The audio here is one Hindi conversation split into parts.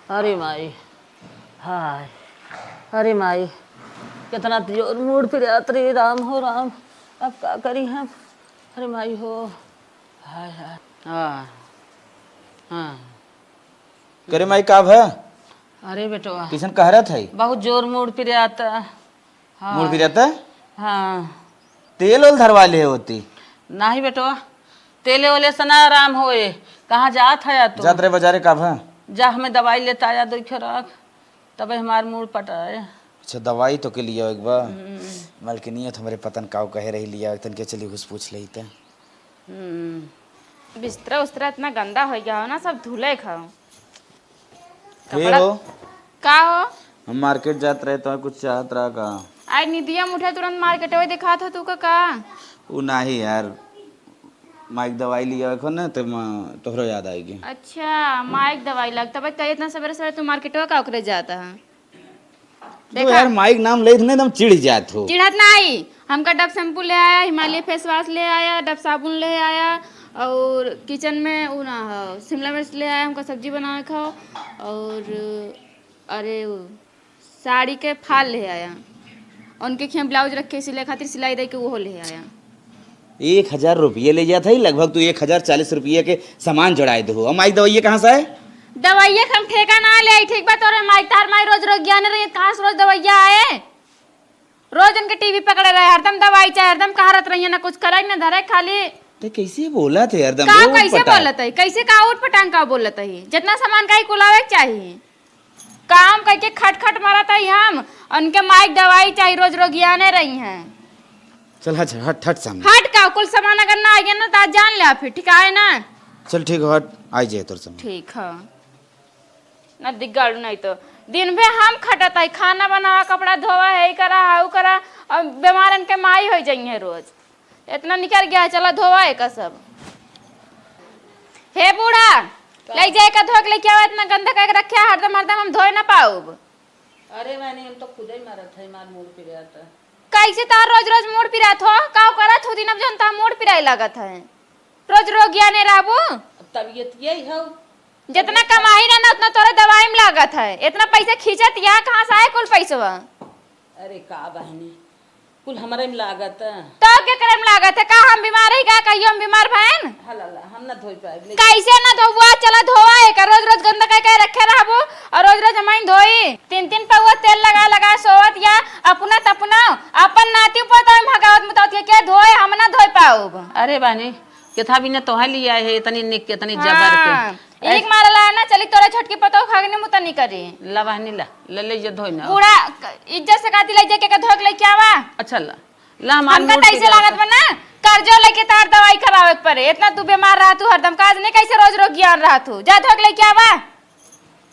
अरे माई, हाय, अरे माई, कितना जोर मूड फिर रे राम हो राम। अब क्या करी हम। अरे माई हो, हाय हाय। हाँ हाँ। करे माई का है? अरे बेटवा किशन कह रहा था बहुत जोर मूड फिर आता। मूड हाँ भी रहता है। हाँ। तेल ओल धरवा ले होती। नहीं बेटवा, तेले वाले से ना आराम होए। कहाँ जात है तू? जात रहे बाजारे का है? जा हमें दवाई लेता आया दो खुराक, तब हमार मूड पटाए। अच्छा दवाई तो के लिए एक बार मलकिनियत हमारे पतन काव कहे रही लिया तन के चली घुस पूछ ली थे। बिस्तरा उस्तरा इतना गंदा हो गया हो ना, सब धुले खाओ हे कपड़ा। हो का हो? हम मार्केट जात रहे तो कुछ चाहत रहा का? आई निदिया मुठे तुरंत मार्केट में दिखा था तू का? वो नहीं यार, माइक दवाई लिया खो ना तो तोहरो याद आएगी। अच्छा माइक दवाई लगता भाई, कहीं इतना सवेरे सवेरे तू मार्केट में का उकरे जाता है? तो यार माइक नाम ले ना एकदम चिढ़ जात हो। चिढ़त नहीं, हमका डब शैम्पू ले आया, हिमालय फेस वॉश ले आया, डब साबुन ले आया, और किचन में वो ना शिमला मिर्च ले आया, हमका सब्जी बना खाओ, और अरे वो साड़ी के फाल ले आया, उनके खेम ब्लाउज रखे सिलाई खातिर सिलाई दे के वो ले आया। 1000 रुपये ले जाता है, लगभग तू 1040 रुपये के सामान जोड़ाए दो। और माइक दवाई कहाँ से है? दवाइया हम ठेका ना ले आई, ठीक बात। और माइक तार माई रोज रोज ज्ञान रही, कहाँ से रोज दवाइया आए? रोज उनके टीवी पकड़े रहे, हरदम दवाई चाहे, हरदम कहारत रही ना, कुछ करे ना धरे खाली। तो कैसे बोला थे हरदम? का कैसे बोलत है? कैसे का उठ पटांग का बोलत है? जितना सामान का ही कुलावे चाहिए, काम करके खट खट मारत है हम, उनके माइक दवाई चाहिए, रोज रोज ज्ञाने रही हैं। चल हट हट हट सामने। हट का कुल सामान अगर ना आएगा ना तो आज जान ले फिर, ठीक है ना? चल ठीक है, हट आई जाए तोर सामने। ठीक है ना, दिग्गाड़ू नहीं तो दिन भर हम खटत है, खाना बनावा, कपड़ा धोवा है, करा हाउ करा, और बीमारन के माई हो जाइए रोज। इतना निकल गया है, चला धोवा है का सब। हे बूढ़ा, ले जाए का धो के लेके आवा, इतना गंदा करके रखे हरदम हरदम हम धोए ना पाऊब। अरे मैंने हम तो खुद ही मारा था, हमार मूड फिर आता। कैसे तार रोज रोज मूड पिरात हो? काव करत हो दिन अब जनता मूड पिराई लागत है, रोज रोगिया ने राबू। तबीयत यही है। जितना कमाई ना उतना तोरे दवाई में लागत है, इतना पैसे खींचत यहाँ कहाँ से आए कुल पैसवा? अरे का बहनी, कुल हमारे में लागत है। तो क्या करे में लागत है? का हम बीमार है का? कहियो हम बीमार भैन? हला हम ना धोई पाए। कैसे ना धोवा? चला धोवा है का? रोज रोज गंदा कह रखे रहबो, और रोज रोज हमारी धोई। 3 पौवा तेल लगा लगा सोवत, या अपना तपना अपन नाती पर तो भगावत मुतावत के धोए, हम ना धोई पाऊब। अरे बहनी केथा भी न तोहा लिया है, इतनी निक के इतनी जबर के एक मारला ना चली तोरे छोटकी पतो खागने मुता नहीं करी। ला बहनी ला ले ले जे धोई ना। बूढ़ा इज्जत से काती ले जाके के धोक ले के आवा। अच्छा ला हमार हमका मूड कैसे फिर लागत बना, कर्जो लेके तार दवाई करावे के पड़े। इतना तू बीमार रहा तू हरदम, काज नहीं कैसे रोज रोग ज्ञान रहा तू? जा धोक ले के आवा।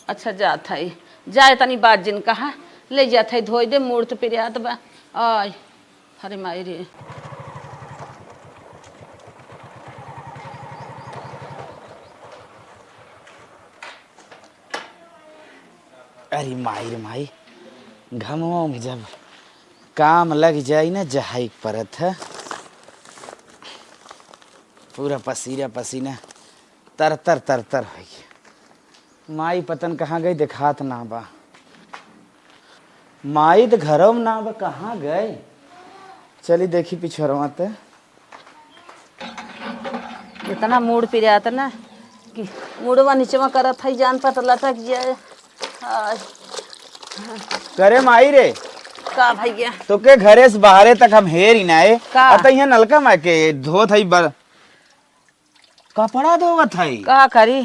अच्छा जा थाई जाए तनी बात जिन कहा ले जा थाई धोई दे, मूड तो फिर याद बा। आय अरे माई रे। अरे माई रे माई, घमवा में जब काम लग जाए ना जहाई परत है, पूरा पसीना पसीना तर तर तर तर हो गया। माई पतन कहाँ गई दिखात ना बा। माई तो घरों में ना बा, कहाँ गए? चली देखी पिछड़वा ते। इतना मूड फिर आता ना कि मूडवा नीचवा करत है, जान पता लटक जाए। करे माई रे का भैया तो के घरे से बाहरे तक हम हेर ही ना है का? अत यहाँ नलका में के धोत है बर कपड़ा धोवत है। का करी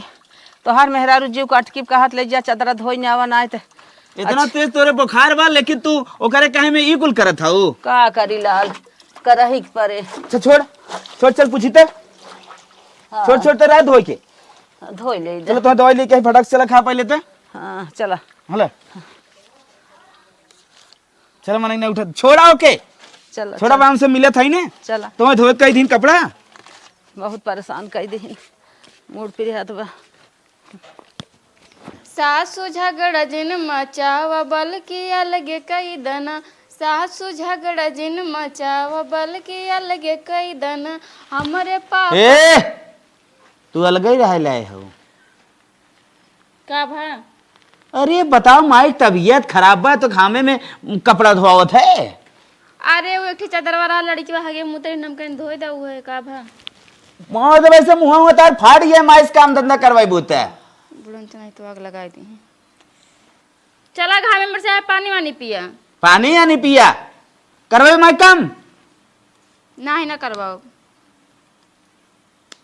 तोहार मेहरारू जीव का अटकी कहत ले जा चदरा धोई ना आवा ना। इतना तेज तोरे बुखार बा, लेकिन तू ओकरे कहे में ई कुल करत हऊ। का करी लाल करही के परे। अच्छा छोड़ छोड़, चल पूछीते छोड़ छोड़ ते रात धोई के धोई ले चलो तो दवाई लेके आई, फटक चला खा पाई लेते। हाँ चला हला चल मन नहीं उठा, छोड़ा ओके चला छोड़ा बाम से मिले था ही ने। चला तुम्हें धोत कई दिन कपड़ा बहुत परेशान कर दी, मूड फिर हाथ बा। सासु झगड़ा जिन मचावा बल की अलगे कई दना, सासु झगड़ा जिन मचावा बल की अलगे कई दना, हमरे पापा। तू अलग ही रह लाए हो का भा अरे बताओ माई तबीयत खराब बा तो खामे में कपड़ा धोवत है। अरे वो एक ठे चादर वाला लड़की हगे मुतरी नमकन धोई दा है का भा मोह तो वैसे मुंह में तार फाड़ गया माइस काम धंधा करवाई बोलता है। बुढ़न नहीं तो आग लगा दी है। चला घामे में से पानी वानी पिया। पानी या नहीं पिया करवाई माई काम ना ही ना करवाओ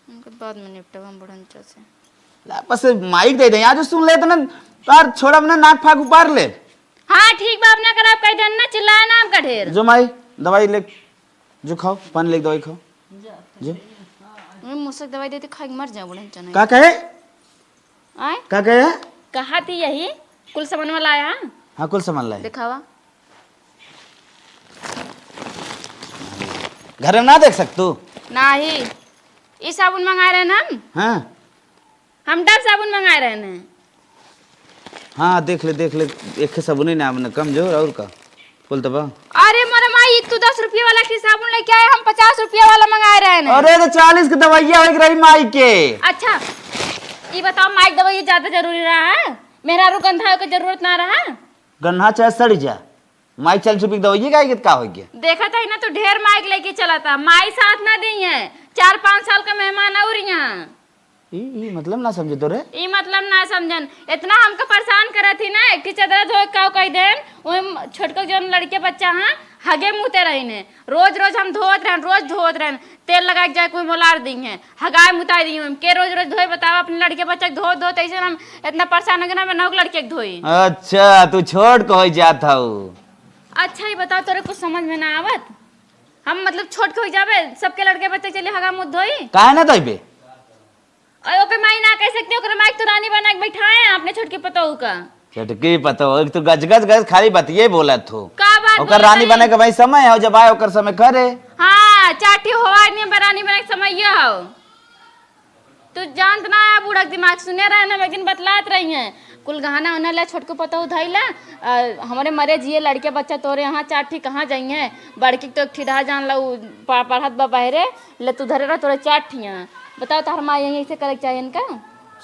उनके बाद में निपटा हम बुढ़न से बस माइक दे दे आज सुन ले तो ना तार छोड़ा अपना नाक फाक उपार ले। हाँ ठीक बाप ना कराब कह देना चिल्लाए ना आपका ढेर जो माई दवाई ले जो खाओ पानी ले दवाई खाओ जो मैं मुझसे दवाई देते खा के मर जाऊं बुढ़न चना का कहे आए का कहे कहा थी यही कुल सामान वाला आया हाँ कुल सामान लाए दिखावा घर में ना देख सकतू ना ही ये साबुन मंगाए रहे ना हाँ हम डब साबुन मंगाए रहे हैं। हाँ देख ले एक साबुन ना आपने कमजोर और का फुल तबा। अरे मोरे माई तू 10 रुपये वाला की साबुन लेके आए हम 50 रुपये वाला मंगाए रहे हैं। अरे तो 40 की दवाइयाँ हो रही माई के। अच्छा ये बताओ माइक दवाई ज्यादा जरूरी रहा है मेरा रू गंधा का जरूरत ना रहा गन्ना चाहे सड़ जा माई 40 रुपये की दवाई का हो गया देखा था ना तो ढेर माइक लेके चला था माई साथ ना दी है 4-5 साल का मेहमान और यहाँ ये मतलब ना समझे तो रे ये मतलब ना समझन इतना हमको परेशान करा थी ना एक चादर धो का कह देन वो छोटको जो लड़के बच्चा हाँ हगे मुते रही ने रोज हम धोत रहे तेल लगा के जाए कोई मोलार दी है हगाए मुताई दी हम के रोज धोए बताओ अपने लड़के बच्चे धो ऐसे हम इतना परेशान हो गए ना मैं नौ लड़के धोई। अच्छा तू छोड़ को हो जाता हूँ। अच्छा ये बताओ तोरे कुछ समझ में ना आवत हम मतलब छोट के हो जावे सबके लड़के बच्चे चले हगा मुँह धोई काहे ना तोइबे और ओके माई ना कह सकते ओकरे माइक तो रानी बना के बैठाए आपने छोटके पतोहू का चटकी पता हो तो गज खाली बतिये बोलत हो का बात ओकर रानी बने के भाई समय हो जब आए ओकर समय करे। हाँ चाटी होवा नहीं रानी बना के समय ये हो तू जानत ना है बूढ़ा दिमाग सुने रहे ना लेकिन बतलात रही हैं कुल गहना उन्हें ला छोटको पतोहू धैला हमारे मरे जिए लड़के बच्चा तोरे यहाँ चाटी कहाँ जाइए बड़की तो ठिठा जान ला पढ़त बा बहरे ले तू धरे रहा तोरे चाटियाँ बताओ तार माँ यही से करे चाहिए इनका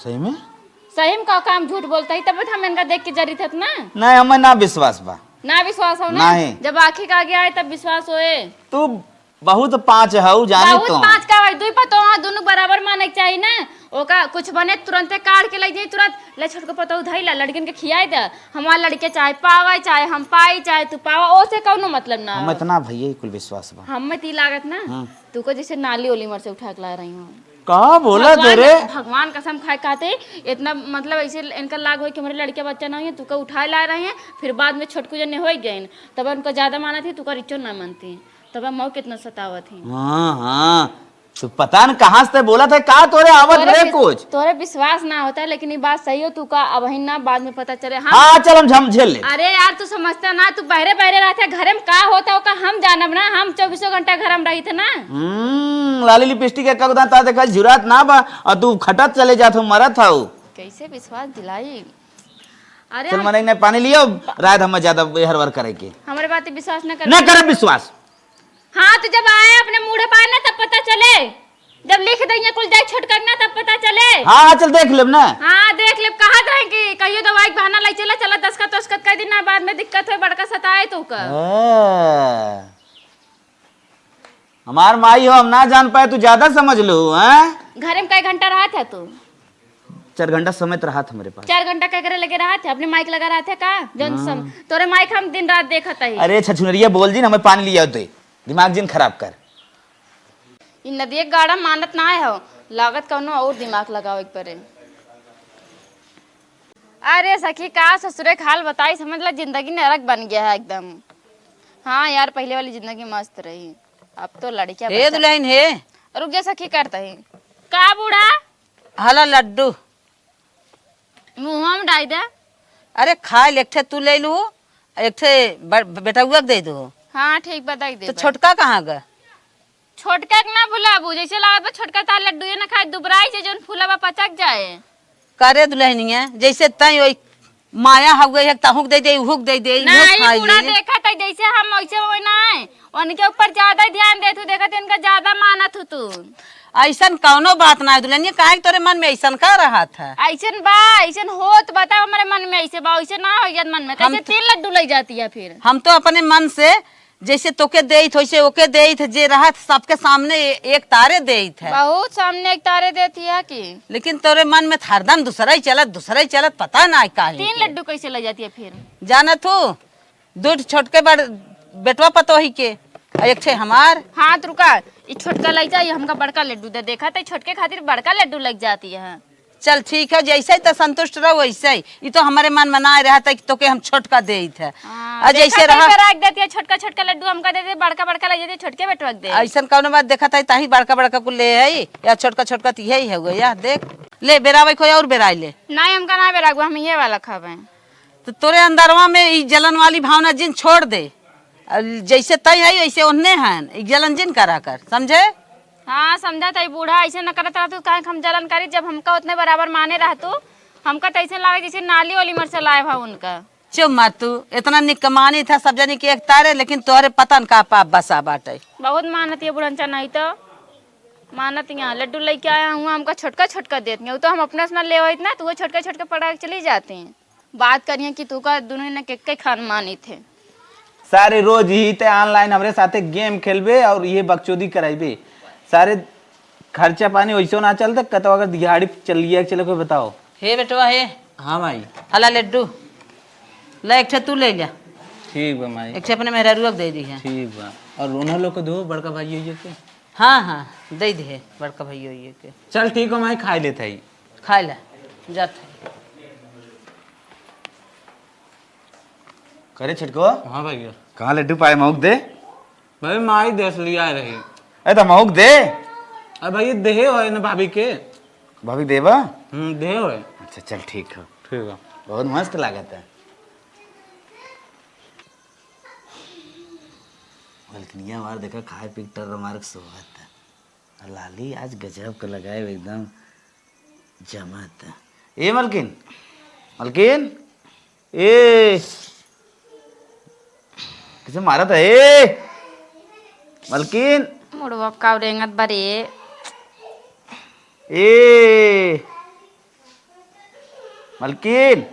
सही में का काम झूठ बोलता है तब हम इनका देख के जरी थे ना नहीं हमें ना विश्वास बा ना विश्वास हो ना जब आखिर का आगे आए तब विश्वास होए तू बहुत 5 हऊ जाने बहुत तो 5 का भाई दुई पतो दोनों बराबर माने चाहिए ना ओका कुछ बने तुरंत काट के ले जाई तुरंत ले छोट को पतो धइला लड़किन के खियाई दे हमार लड़के चाहे पावे चाहे हम पाई चाहे तू पावा ओ से कौनो मतलब ना हम इतना भैया कुल विश्वास बा हम में ती लागत ना तू को जैसे नाली ओली मर से उठा के ला रही हूं कहा बोला तेरे भगवान कसम खाए खाते इतना मतलब ऐसे इनका लाग हो कि हमारे लड़के बच्चा नहीं है तू का उठाए ला रहे हैं फिर बाद में छोटकू जने हो गए तब उनको ज्यादा माना थी तू का रिचो ना मानती तब मऊ कितना सतावत थी। हाँ तू पता न कहाँ से बोला था का तोरे आवत रे कुछ तोरे विश्वास ना होता है लेकिन ये बात सही हो तू का अब ही ना बाद में पता चले। हाँ चल हम झेल ले। अरे यार तू समझता ना तू बहरे रहते घर में का होता हो का हम जानब ना हम 24 घंटा घर में रही थे ना। लाली लिपस्टिक का ता देखा जुरात ना बा और तू खटत चले जात मरत हूँ कैसे विश्वास दिलाई। अरे चल मने ने पानी लियो रात हम ज्यादा हरवर करे के हमारे बात विश्वास न कर विश्वास। हाँ तो जब आए अपने मुंह पाए ना तब पता चले जब लिख देंगे कुल जाए छोट करना तब पता चले। हाँ चल देख लेब ना। हाँ देख लेब कहा रहे कि कहियो दवाई बहाना लाई चला चला 10 का 10 का दिन ना बाद में दिक्कत हो बड़का सताए तो का हमार माई हो हम ना जान पाए तू ज्यादा समझ लो। घर में कई घंटा रहा था तू 4 घंटा समय रहा था मेरे पास 4 घंटा क्या करे लगे रहा थे अपने माइक लगा रहा था का जौन तोरे माइक हम दिन रात देखा था। अरे छछुनरिया बोल जी हमें पानी लिया तो दिमाग जिन खराब कर इन नदी गाड़ा मानत ना है हो लागत कौनो और दिमाग लगाओ एक परे। अरे सखी का ससुरे खाल बताई समझ ला जिंदगी नरक बन गया है एकदम। हाँ यार पहले वाली जिंदगी मस्त रही अब तो लड़कियां हे दुल्हन हे रुक जा सखी करता है का बूढ़ा हला लड्डू मुँह में डाल दे। अरे खा ले एक तू ले लू एक बेटा दे दो। हाँ ठीक बताई दे। तो छोटका कहाँ गए छोटका ना भुलाबू जैसे लागत छोटका तार लड्डू ना खाए दुबराई से जोन फूला बा पचक जाए करे दुल्हनिया जैसे तई ओई माया हवे है तहुक दे दे हुक दे दे नहीं पूरा देखा त जैसे हम वैसे होय ना है उनके ऊपर ज्यादा ध्यान दे तू देखत इनका ज्यादा मानत तू। ऐसन कौनो बात ना है दुल्हनिया, काहे तोरे मन में ऐसन का रहा था? ऐसन बा, ऐसन हो तो बताओ हमारे मन में, ऐसे बा ऐसे ना हो जात मन में, कैसे 3 लड्डू लग जाती है फिर? हम तो अपने मन से जैसे तोके देत वैसे ओके देत, जे रहा सबके सामने एक तारे देत है। बहुत सामने एक तारे देती है कि लेकिन तोरे मन में हरदम दूसरा ही चलत पता ना काहे। 3 लड्डू कैसे लग जाती है फिर? जाना तू दूध छोटके बड़ बेटवा पतोही के एक छे हमार। हाँ तो रुका, ये छोटका लग जाए, हमका बड़का लड्डू दे, देखा तो छोटके खातिर बड़का लड्डू लग जाती है। चल ठीक है, जैसे ही तो संतुष्ट रहो वैसे ही। ये तो हमारे मन मनाए रहा था कि तोके हम छोटका देत है। हाँ, जैसे देखा रहा तो रख देती है, छोटका छोटका लड्डू हमका दे दे, बड़का बड़का लग जाती है, छोटके बेटवा दे। ऐसा कौन बात देखा था ताही बड़का बड़का को ले है या छोटका छोटका तो यही है या देख ले बेरावे को और बेराई ले। नहीं हमका ना बेरागु, हम ये वाला खावे। तो तोरे अंदरवा में ई जलन वाली भावना जिन छोड़ दे, जैसे तय है वैसे ओन्ने हैं, जलन जिन करा कर, समझे? हाँ समझा था, बूढ़ा ऐसे न करत रहा तो काहे हम जलन करी, जब हमका उतने बराबर माने रहा तो हमका तो ऐसे लागे जैसे नाली वाली मरचा लाए भा उनका। चुप मत तू, इतना निकमानी था सब जनी के एक तारे, लेकिन तोहरे पतन का पाप बसा बाटे। बहुत मानत है बुढ़ंचा, नहीं तो मानत यहाँ लड्डू लेके आया हूँ, हमका छोटका छोटका देती है, तो हम अपने से ले ना तो वो छोटका छोटका पड़ा के चली जाते हैं। बात करिए कि तू का दोनों ने के खान मानी थे। सारे रोज ही ते ऑनलाइन हमारे साथे गेम खेलबे और ये बकचोदी कराइबे, सारे खर्चा पानी वैसे ना चलते कतो अगर दिहाड़ी चल लिया चलो कोई बताओ। हे बेटवा हे, हाँ माई। हला लड्डू ले, एक ठे तू ले जा, ठीक बा माई। एक ठे अपने मेहरारू दे दी है। ठीक बा, और उन्हें लोग को दो बड़का भाई ये के। हाँ हाँ दे दे बड़का भैया ये के। चल ठीक है माई, खाई लेता ही। खा ले जा। करे छिटको। हाँ भैया। कहाँ लड्डू पाए मऊक दे। भाई माई देश लिया रही। अरे तो मऊक दे। अरे भाई देहे हो ना भाभी के। भाभी देवा। देहे हो। अच्छा चल ठीक है। ठीक है। बहुत मस्त लागत है। मलकनिया मार देखा खाए पी टर मार्क सोहत है। लाली आज गजब का लगाए एकदम जमात है। ए मलकिन, मलकिन, ए किसे मारा था? ए मलकिन, मुड़वा का रेंगत बरे। ए मलकिन।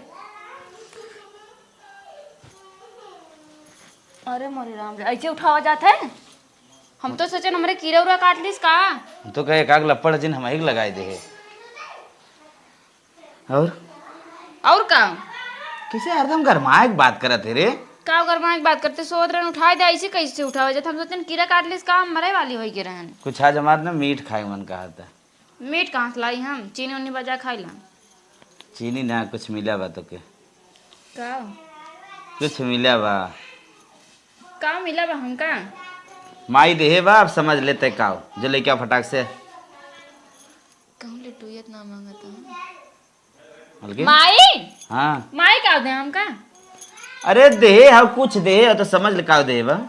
अरे मोरे राम रे, ऐसे उठावा जाता है? हम तो सोचे हमारे कीड़ा उड़ा काट लीस का। हम तो कहे काग लपड़ जिन हम ही लगाए दे। और का किसे हरदम गरमाए की बात करत है रे? का गरमा की बात करते सोच रहे उठाए दे, ऐसे कैसे उठावा जाता? हम सोचते कीड़ा काट लीस का, हम मरे वाली होई के रहन। कुछ आज हमारे ना मीट खाए मन कहा था। मीट कहाँ से लाई? हम चीनी उन्नी बजा खाई ला। चीनी ना कुछ मिला बा तो के? का कुछ मिला बा? का मिला बा हमका? माई देहे बा, अब समझ लेते काव जो ले क्या फटाक से कहूं ले टुयत ना मांगता मलकिन। माई। हाँ माई का दे हमका? अरे देहे हम कुछ देहे तो समझ ले काव देहे बा।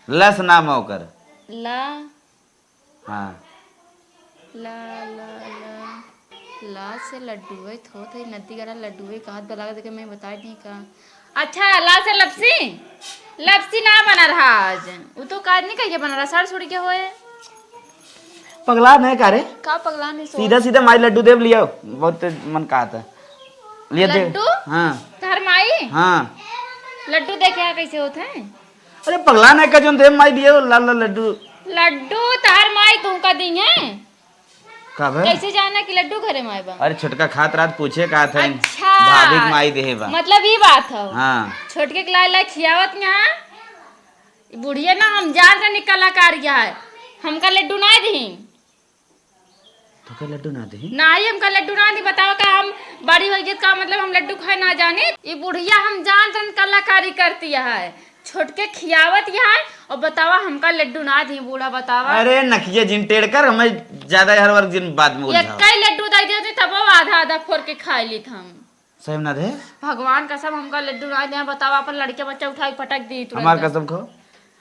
लस नाम होकर ला हाँ ला ला ला ला से लड्डू है, थो थे नदी गरा लड्डू है, कहां बला देखे मैं बता नहीं का। अच्छा ला से लपसी, लपसी ना बना रहा आज, वो तो काज नहीं कहिए बना रहा, साड़ छोड़ के होए। पगला नहीं का रे? का पगला नहीं सो सीधा सीधा माई लड्डू देव लिया, बहुत मन कहा था लिया दे। लड्डू? हाँ तार माई हाँ। लड्डू देखे कैसे होते हैं? अरे पगला नहीं का जो देव माई दिए लाल लाल लड्डू। लड्डू तार माई तू का दी है? का भाई? कैसे जाना कि लड्डू घरे माई बा? अरे छोटका खात रात पूछे कहा था अच्छा भाभी की माई देहे बा। मतलब ये बात है। हाँ छोटके के लाई लाई खियावत यहाँ बुढ़िया ना, हम जान रहे कलाकार क्या है, हमका लड्डू ना दी। तो क्या लड्डू ना दे? ना ही हमका लड्डू ना दी, बताओ का हम बड़ी हो का मतलब हम लड्डू खाए ना जाने? ये बुढ़िया हम जान रहे कलाकारी करती है, छोटके खियावत यहाँ और बतावा हमका लड्डू ना दी। बूढ़ा बतावा। अरे नखिए जिन टेढ़ कर हमें ज्यादा हर वर्ग जिन बात में ये उलझाओ। कई लड्डू दे देते तब वो आधा आधा फोड़ के खा ली हम। सही ना दे? भगवान कसम हमका लड्डू ना दे, बतावा अपन लड़के बच्चा उठा के पटक दी तुरंत। हमार कसम खो।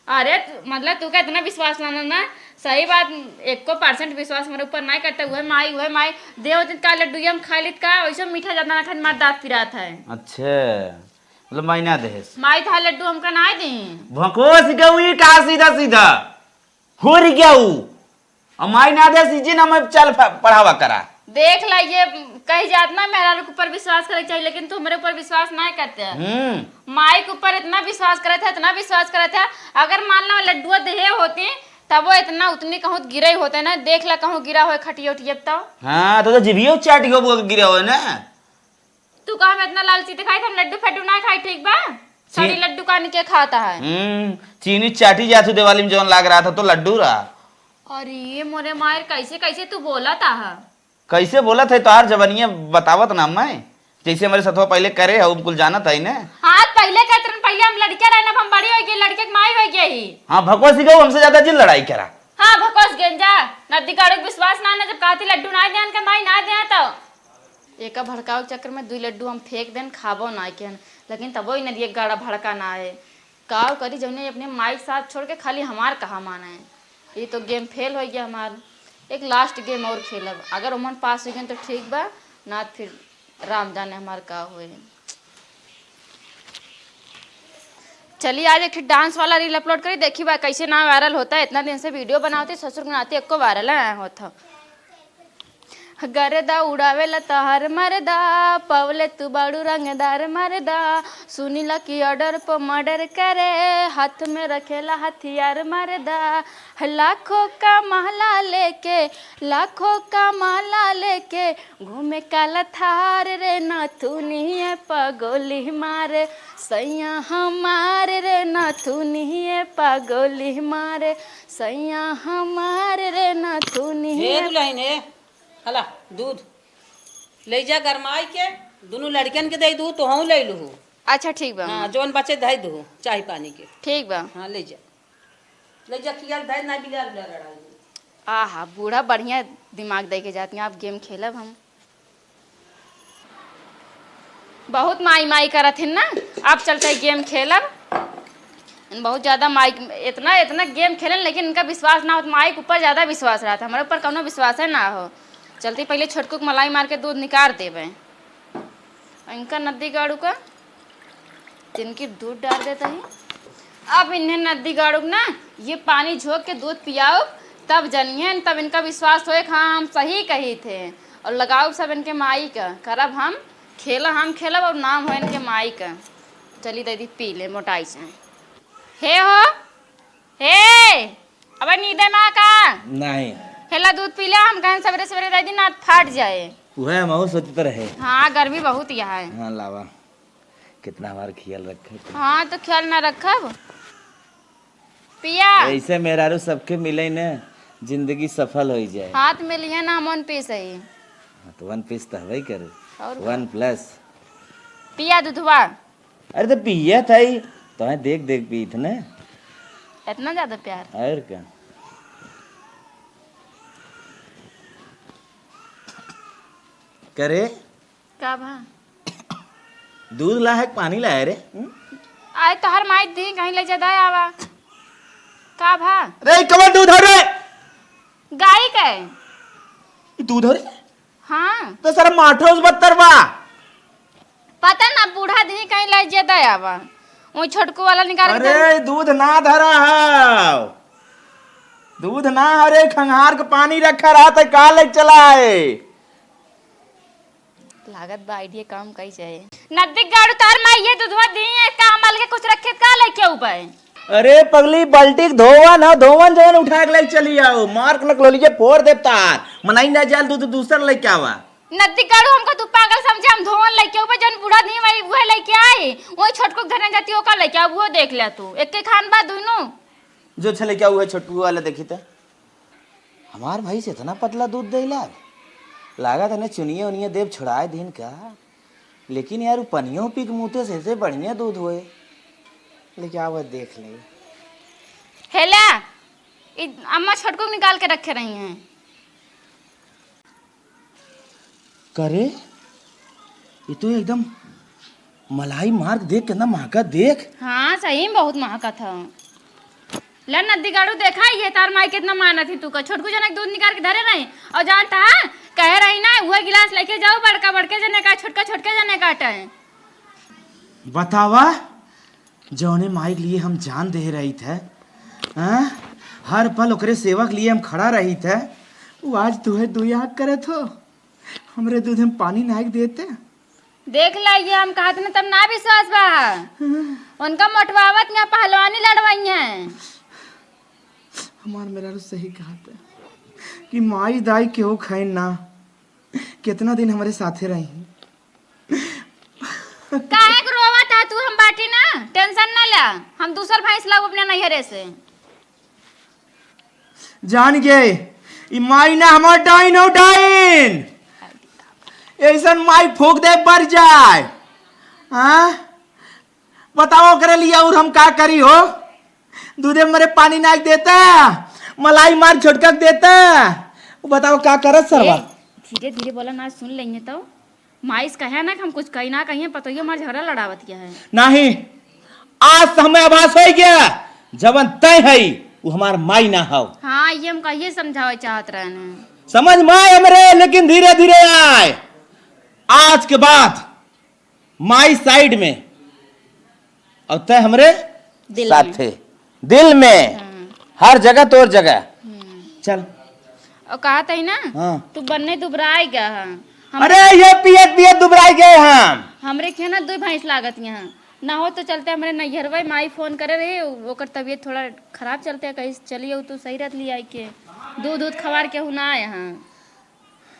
अरे मतलब तू का इतना विश्वास ना सही बात, 1% विश्वास मेरे ऊपर नहीं करता। हुए माई देव दिन का लड्डू हम खा लित का, वैसे मीठा ज्यादा ना खा, मार दांत पिरात है। अच्छा मतलब माई ना दे? माई था लड्डू हमका ना दी। भको सिखाऊ ये कहा सीधा सीधा हो रही क्या हूँ? और माई ना दे सीजे ना मैं चल पढ़ावा करा। देख ला ये कहीं जात ना मेरा के ऊपर विश्वास करे चाहिए, लेकिन तू मेरे ऊपर विश्वास नहीं करते है। माई के ऊपर इतना विश्वास करे थे, इतना विश्वास करे थे। अगर मान लो लड्डुआ दहे होती तब वो इतना उतनी कहूँ गिरे होते ना। देख ला कहूँ गिरा हो खटिया उठिए तो। हाँ तो जिभियो चाटी हो गिरा हो ना। तू कहा मैं इतना लालची दिखाई था, लड्डू फड्डू ना खाई ठीक बा। सारी लड्डू का के खाता है। चीनी चाटी जातू दिवाली में जौन लाग रहा था तो लड्डू रहा। अरे मोरे मायर कैसे कैसे तू बोला था? कैसे बोला था तोहार जवानिया बतावत ना मैं, जैसे हमारे सथवा पहले करे है कुल जाना था ना। हाँ पहले कहते पहले हम लड़के रहे ना, हम बड़ी हो गई, लड़के की माई हो गई। हाँ भगवा सिखाओ हमसे ज्यादा जिन लड़ाई करा। हाँ भगवास गेंजा नदी का विश्वास ना जब कहती लड्डू ना देन का माई ना दे तो एक भड़काव चक्कर में 2 लड्डू हम फेंक देन खाबो ना के, लेकिन तबो ही नदी एक गाड़ा भड़का ना है। काव करी जौने अपने माई साथ छोड़ के खाली हमार कहा माना है। ये तो गेम फेल हो गया हमार। एक लास्ट गेम और खेलब, अगर उमन पास हो गए तो ठीक बा, ना फिर राम जाने हमार का हुए। चलिए आज एक डांस वाला रील अपलोड करी, देखी बा कैसे ना वायरल होता है। इतना दिन से वीडियो बनाते ससुर बनाते एक को वायरल आया होता। गरदा उड़ावे लताहर मरदा, पवले तू बाड़ू रंगदार मरदा, सुनीला की ऑर्डर पर मर्डर करे, हाथ में रखेला हथियार मरदा। लाखों का माला लेके, लाखों का माला लेके घूमे काला थार रे, नथुनी पगोली मारे सैया हमार रे, नथुनी पगोली मारे सैया हमार रे, नथुनी। हला दूध ले जा गरमाई के, दोनों लड़कियन के दे दू तो हूँ ले लू। अच्छा ठीक बा। हाँ जौन बचे दे दू चाय पानी के। ठीक बा। हाँ ले जा खियाल दे ना बिलार लड़ाई। आहा बूढ़ा बढ़िया दिमाग दे के जाती हैं। आप गेम खेलब हम बहुत माई माई करत हैं ना, आप चलते गेम खेलब। बहुत ज़्यादा माई इतना इतना गेम खेलन, लेकिन इनका विश्वास ना हो। माई के ऊपर ज़्यादा विश्वास रहा था, हमारे ऊपर कौनो विश्वास है ना हो। चलती पहले छोटकू को मलाई मार के दूध निकाल देवे, इनका नदी गाड़ू का जिनकी दूध डाल देता है। अब इन्हें नदी गाड़ू ना ये पानी झोंक के दूध पियाओ, तब जनिए तब इनका विश्वास हो। हाँ हम सही कही थे, और लगाओ सब इनके माई का करब हम खेलब और नाम हो इनके माई का। चली दीदी पी ले मोटाई से। हे हो हे अब नींदे माँ का नहीं हेला दूध पी ले, हम कहें सवेरे सवेरे दादी ना फाट जाए। वह महू सोचते रहे। हाँ गर्मी बहुत यहाँ है। हाँ लावा कितना बार ख्याल रखे। हाँ तो ख्याल ना रखब पिया। ऐसे मेहरारू सबके मिले न जिंदगी सफल हो जाए। हाथ में लिए ना 1 पीस है। हाँ, तो 1 पीस तो हवाई करे और 1+ पिया दूधवा। अरे तो पिया था ही तो देख देख पी थे ना, इतना ज्यादा प्यार। और क्या करे का भा दूध ला है पानी लाए रे। आए तो हर माई दी कहीं ले जादा आवा का भा। रे कब दूध हो रे, गाय का दूध हो रे। हाँ तो सर माठोस बत्तर बा पता ना बूढ़ा दी कहीं ले जादा आवा, वो छोटकू वाला निकाल के। अरे दूध ना धरा है, दूध ना हरे खंगार के पानी रखा रहा था काल ले चला है। लागत बा आइडिया काम कई जाए। नदी गाड़ू तार माई ये दूधवा दी है काम वाल के कुछ रखे का लेके ऊपर। अरे पगली बाल्टी धोवन है, धोवन जवन उठा के ले चली आओ, मार्क लग लो लीजिए फोड़ दे तार मनाई ना जाल दूध दूसर लेके आवा। नदी गाड़ू हमको तू पागल समझे, हम धोवन लेके ऊपर जन बूढ़ा दी वाली वो लेके आए, वो छोटको धरने जाती ओका लेके आ वो देख ले तू एक के खान बा दोनों जो छले क्या हुआ छोटू वाला देखी थे हमार भाई से इतना पतला दूध देला लागा था चुनिए उनिए देव छुड़ाए दिन का, लेकिन यार पनियों पी के मुँहते से बढ़िया दूध हुए। लेकिन आ वह देख ले हेला अम्मा छोटको निकाल के रखे रही हैं। करे ये तो एकदम मलाई मार्क देख कितना महका देख। हाँ सही में बहुत महका था। ले नदी गाड़ू देखा ये तार माई कितना माना थी तू का, छोटकू जनक दूध निकाल के धरे नहीं और जानता है कह रही ना वह गिलास लेके जाओ बड़का बड़के जने का छोटका छोटके जने का है। बतावा जौने माई के लिए हम जान दे रही थे, हर पल ओकरे सेवा के लिए हम खड़ा रही थे। वो आज तुहे दुआ करे थो, हमरे दूध में पानी नाक देते। देख ला ये हम कहते ना तब ना विश्वास बा। उनका मोटवावत में पहलवानी लड़वाई है। हमार मेरा तो सही कहा था कि माई दाई के हो खाइन ना, कितना दिन हमारे साथे रही। काहे के रोवत है तू? हम बाटी ना, टेंशन ना ला। हम दूसर भैंस लाऊ अपने नैहरे से। जान गए ई माई ना हमार डाइन हो डाइन। ऐसा माई फूक दे पर जाए। हाँ बताओ करे लिया और हम का करी हो? दूधे मरे पानी नाक देता, मलाई मार छोटकक देता। बताओ का करत सरवा? धीरे धीरे बोला ना, सुन लेंगे तो। माइस कहे ना कि हम कुछ कही ना कहिए, पतो ही हमारे झगड़ा लड़ावत किया है। नहीं, आज हमें आभास हो गया जवन तय है वो हमार माई ना हो। हाँ ये हम कहिए समझावे चाहत रहने। समझ माई हमरे, लेकिन धीरे धीरे आए। आज के बाद माई साइड में और तय हमरे साथे दिल में हर जगह तोर जगह। चल और कहा था ना हाँ। तू बनने दुबराई गया है। अरे ये पियत पियत दुबराई गए हम। हमरे के ना 2 भैंस लागत यहाँ ना हो तो चलते। हमारे नैहरवा माई फोन करे रहे, ओकर तबीयत थोड़ा खराब चलते है। कहीं चलिए तो सही रहत लिया के दूध दूध खवार के हुना यहाँ।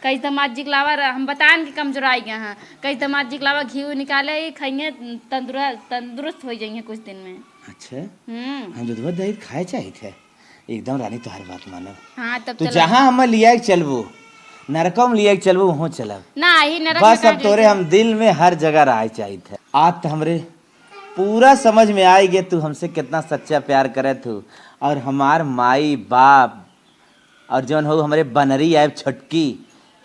कई दमाद जी के लावा हम बताएं कि कमजोराई गया हैं। कई दमाद जी के लावा घी निकाले खाइए, तंदुरुस्त हो जाइए कुछ दिन में। अच्छा हम दूध दही खाए चाहिए थे एकदम। रानी तो हर बात मानो। हाँ तब तू जहाँ हम लिया चलबो, नरकम लिया चलबो वहाँ चलब ना ही नरक। बस अब तोरे हम दिल में हर जगह रह चाहिए थे। आज तो हमरे पूरा समझ में आई गए तू हमसे कितना सच्चा प्यार करे तू। और हमार माई बाप और जौन हो हमारे बनरी आए छटकी,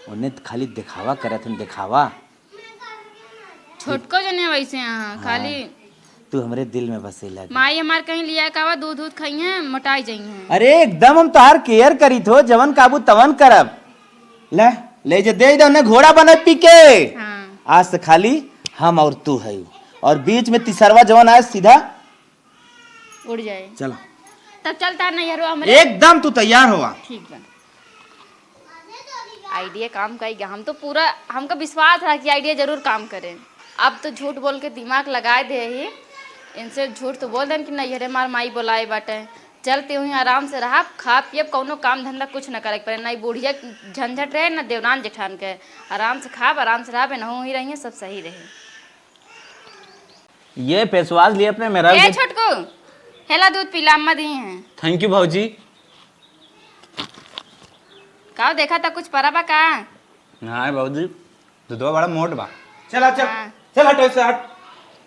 उन्हें तो खाली दिखावा करे थे। दिखावा छोटको जने वैसे यहाँ खाली तू हमरे दिल में बसे लगे। माई हमार कहीं लिया कावा दूध दूध खाइए मोटाई जाइए। अरे एकदम हम तोहार केयर करी थो, जवन काबू तवन करब। ले जे दे दे घोड़ा बने पी के। हाँ। आज से खाली हम और तू है, और बीच में तीसरवा जवन आए सीधा उड़ जाए। चलो तब चलता नहीं यार हमरे। एकदम तू तैयार हुआ। ठीक बा। आइडिया काम करेगा। हम तो पूरा हमका विश्वास है कि आइडिया जरूर काम करे। अब तो झूठ बोल के दिमाग लगाए दे ही। इनसे झूठ तो बोल दें कि नहीं अरे मार माई बोलाए बाटे। चलते हुए आराम से रहा, खा पिए, कौनो काम धंधा कुछ न करे पड़े। ना बुढ़िया झंझट रहे ना देवरान जेठान के। आराम से खा, आराम से रहा, नहू ही रही सब सही रहे। ये फेसवाश लिए अपने मेरा। ए छोटकू हेला दूध पिला, अम्मा दी हैं। थैंक यू भाजी। का देखा था कुछ परा बा का? हाँ भाजी दूधवा बड़ा मोट बा। चला चल हाँ। चल हट ऐसे हट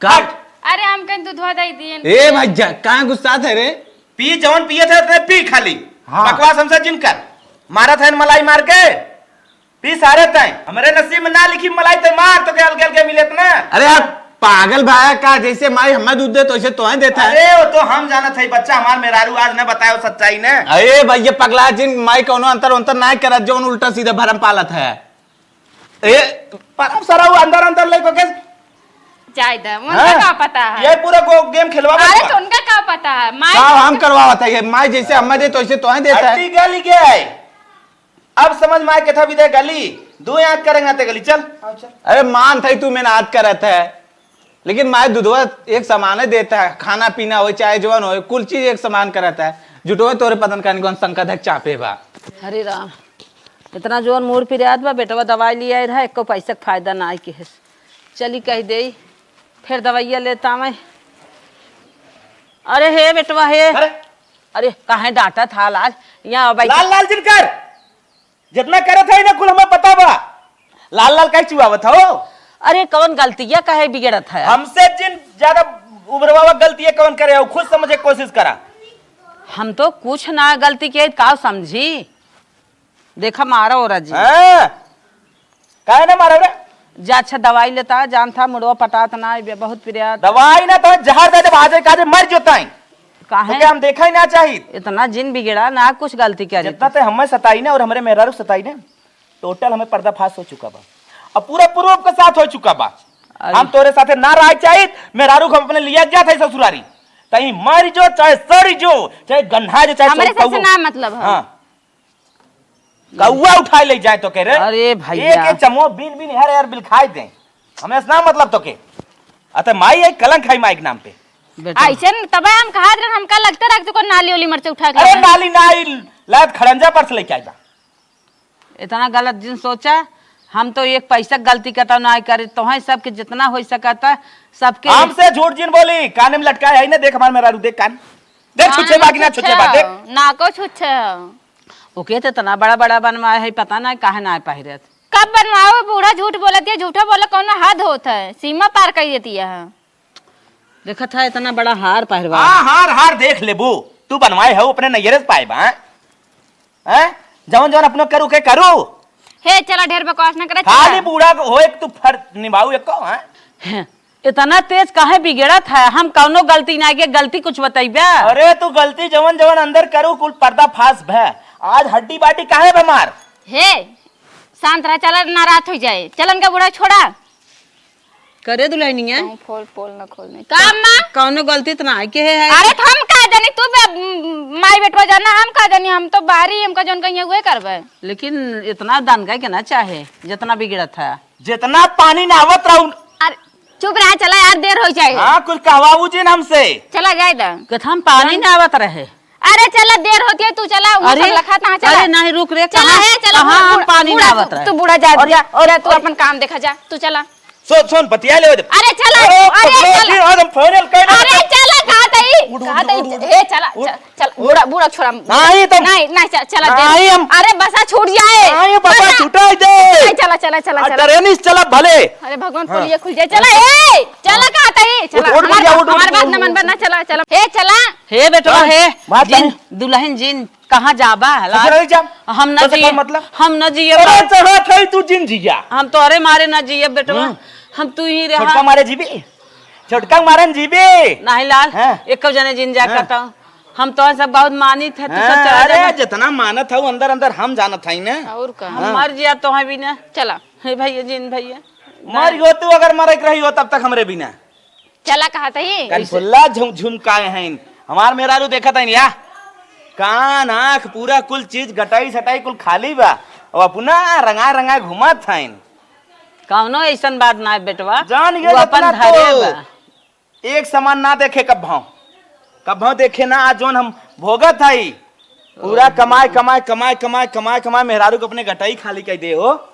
काट। अरे हम कहीं दूधवा दे दिए। ए भाई कहाँ गुस्सा थे रे? पी जवन पिए थे उतने पी खाली। हाँ। बकवास हमसे जिनकर मारा था मलाई मार के पी सारे तय। हमारे नसीब में ना लिखी मलाई तो मार तो क्या अलग अलग मिले ना। अरे यार पागल भाया का, जैसे माई हमें दूध दे तो ऐसे तो देता है। अरे वो तो हम जाना था बच्चा हमार मेहरारू आज न बतायो सच्चाई ने। अरे भाई ये पगला जिन माई कोनो अंतर अंतर ना करा जो उल्टा सीधा भरम पालत है। ए परम सरा अंदर अंदर लेको के जायदा उनका का पता है। ये पूरा गेम खिलवा। अरे तो उनका का पता है? माई हम करवाता है माई जैसे हमें दे तो ऐसे तो देता है। गली गए अब समझ माय के था भी दे गली दो याद करेंगे ते गली चल। अरे मान था तू मैंने याद करता है, लेकिन माई दूधवा एक समान देता है। खाना पीना हो चाहे जवन हो कुल चीज एक समान कराता है। जुटो तोरे पतन का कौन संकट है चापे बा। हरे राम इतना जोर मूड पिरियात बा। बेटवा दवाई लिया रहा, एको पैसा के फायदा ना आई के है। चली कह दे फिर दवाइया लेता मैं। अरे हे बेटवा हे। अरे काहे डांटा था लाल यहाँ लाल लाल जिनकर जितना करे था ना कुल हमें पता बा। लाल लाल कहीं चुआवत हो। अरे कौन गलतियाँ काहे बिगड़त है? हमसे जिन ज्यादा उभरवा गलतियां कौन करे हो खुद समझे कोशिश करा। हम तो कुछ ना गलती किए का समझी। देखा मारा हो जी काहे ना मारा रे? जा अच्छा दवाई लेता जान था मुड़वा पटात ना बहुत प्रिया। दवाई ना तो जहर दे भाजे काजे मर जोताई काहे तो हम देखा ही ना चाहिए। इतना जिन बिगड़ा ना कुछ गलती क्या जितना ते हमें सताई ना और हमारे मेहरारू सताई ना टोटल हमें पर्दाफाश हो चुका बा। अब पूरा पूर्व के साथ हो चुका बा। हम तोरे साथे ना रह चाहिए। मेहरारू को अपने लिया गया था ससुरारी तई मर जो चाहे सड़ जो चाहे गन्हा जो चाहे हमारे चौका से हो। ना मतलब है। हाँ कौआ उठा ले जाए तो कह रहे अरे भैया। एक चमो बिन बिन हर यार बिल खाए दे हमें ना मतलब तो के अतः माई एक कलंक है माई के नाम पे। बेटा ऐसे तब हम कहा रहे हमका लगता रख तो नाली वाली मरचे उठा के अरे लाए। नाली नाई लात खड़ंजा पर से लेके आएगा। इतना गलत जिन सोचा, हम तो एक पैसा गलती करता ना करे तो है सबके जितना हो सकता सबके। हमसे झूठ जिन बोली कान में लटकाए है ना देख हमारे मेरा देख कान देख छुच्छे बाकी ना छुच्छे बात देख ना को छुच्छे ओके तो इतना बड़ा बड़ा बनवाया है पता ना काहे ना पहिरे। कब बनवाओ बूढ़ा झूठ बोलती है झूठा बोला कौन हद होता है सीमा पार कर देती है। देखा था इतना बड़ा हार पहरवा। हाँ हार हार देख ले बू तू बनवाए हो अपने नैयरे से पाए बा हैं जवन जवन अपनो करू के करू हे चला ढेर बकवास ना करे खाली बूढ़ा को हो एक तू फर निभाऊ एक को हैं इतना तेज काहे बिगड़ा था, हम कौनो गलती ना के गलती कुछ बताइबा। अरे तू गलती जवन जवन अंदर करू कुल पर्दा फास भै आज हड्डी बाटी काहे बीमार हे शांत रह चला नाराज हो जाए चलन का बूढ़ा छोड़ा करे दुल्हनी है खोल पोल ना खोलने काम मां कौनो गलती तो ना के है। अरे तो हम का जानी तू माई बेटवा जाना हम का जानी हम तो बाहरी हमका जोन कहिए हुए करबे। लेकिन इतना दान का ना चाहे जितना बिगड़ा था। जितना पानी नावत रहू अरे चुप रहा चला यार देर हो जाए। हाँ कुछ कहवाऊ जी हमसे चला गए दा कथ हम पानी ना आवत रहे। अरे चला देर होती है तू चला अरे लखा चला अरे नहीं रुक रे चला है चला हम पानी ना आवत रहे। तू बूढ़ा जा और तू अपन काम देखा जा तू चला सुन सुन बतिया ले अरे चला अरे चला हम फाइनल कर अरे चला कहा तई हे चला चल बूढ़ा बूढ़ा छोड़ा नहीं तुम नहीं नहीं चला नहीं हम अरे बसा छूट जाए नहीं पापा छुटा दे नहीं, चला चला चला चला ट्रेन चला भले अरे भगवान पुलिया खुल जाए चला ए चला कहा तई चला उठ, भैया, उठ, हमार उठ, बात उठ, न मन बना चला चला हे चला हे बेटवा चल, हे बात जिन नहीं। दुल्हन जिन कहाँ जाबा ससुराल जा। हम न तो से जिए कोई मतलब? हम न जिए अरे चढ़ा थे तू जिन जिया हम तो अरे मारे न जिए बेटवा हम तू ही छोटका रहा मारे जीबी छोटका मारन जीबी नहीं लाल हाँ। एक जने जिन जा हाँ। करता हूँ हम तो सब बहुत मानित है तो सब चला अरे जाना। जितना मानत है अंदर अंदर हम जानत है ना और का हम मर जिया तो है भी ना। चला हे भैया जिन भैया मर हो तू अगर मर रही हो तब तक हमरे बिना चला कहा तई कनफुल्ला झुम झुमकाए हैं हमार मेरा रू देखा था या कान आँख पूरा कुल चीज गटाई सटाई कुल खाली बा और अपना रंगा रंगा घुमत हैं कौनो ऐसन बात ना है बेटवा जान वो गए अपन जितना धरे तो बा। एक समान ना देखे कब देखे ना आज जोन हम भोगत हई पूरा कमाए कमाए कमाए कमाए कमाए कमाए मेहरारू को अपने गटाई खाली कर दे हो